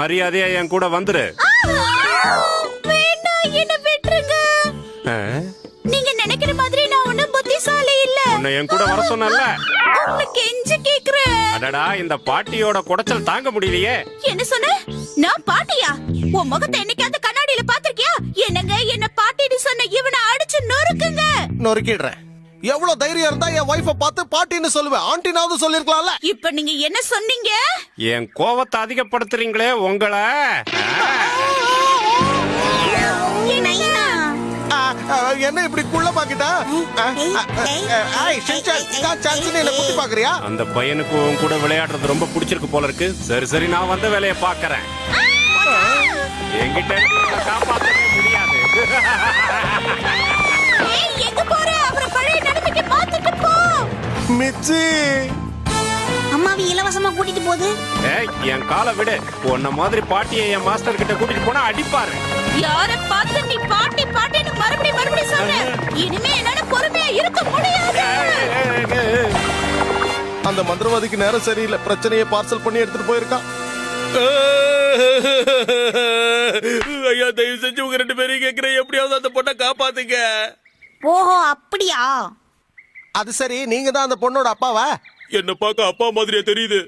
மரியாதையா என் கூட வந்துரு. வேண்டாம், என்ன விட்டுருங்க. நீங்க நினைக்கிற மாதிரி நான் ஒண்ணும் புத்திசாலி இல்ல. உன்னை என் கூட வர சொன்னல. உங்களுக்கு கெஞ்சி கேக்குறேன். அடடா, இந்த பாட்டியோட குடைச்சல் தாங்க முடியலையே. என்ன சொன்ன? நான் பாட்டியா? உன் முகத்தை என்னைக்காவது கண்ணாடியில பாத்திருக்கியா? என்னங்க என்ன பாட்டின்னு சொன்ன இவனை அடிச்சு நொறுக்குங்க. நொறுக்கிடுறேன். எவ்வளவு தைரியம் இருந்தா என் வைஃப பார்த்து பாட்டின்னு சொல்லுவேன். ஆண்டினாவது சொல்லிருக்கலாம்ல. இப்ப நீங்க என்ன சொன்னீங்க? என் கோவத்தை அதிகப்படுத்துறீங்களே உங்களை. என்ன இப்படி குள்ளமாக்கிட்டா? குத்தி பாக்குறியா? அந்த பையனுக்கு உன் கூட விளையாடுறது ரொம்ப பிடிச்சிருக்கு போல இருக்கு. சரி சரி, நான் வந்த வேலையை பாக்குறேன். என்கிட்ட காப்பாற்றவே முடியாது. எங்க போற? அவரை பழைய நிலைமைக்கு மாத்திட்டு போ. மிச்சி, அம்மாவை இலவசமா கூட்டிட்டு போகுது. என் காலை விடு. உன்ன மாதிரி பாட்டியை என் மாஸ்டர் கிட்ட கூட்டிட்டு போனா அடிப்பாரு. யார பார்த்து நீ பாட்டி பாட்டின்னு மறுபடியும் சொல்ற? இனிமே என்னால பொறுமையா இருக்க முடியாது. அந்த மந்திரவாதிக்கு நேரம் சரியில்லை. பிரச்சனையை பார்சல் பண்ணி எடுத்துட்டு போயிருக்கான். ஐயா, தயவு செஞ்சு உங்க 2 பேரையும் கேக்குறேன், எப்படியாவது அந்த பொண்ணை காப்பாத்துங்க. ஓஹோ, அப்படியா? அது சரி, நீங்க தான் அந்த பொண்ணோட அப்பாவா? என்ன பார்க்க அப்பா மாதிரியா தெரியுது?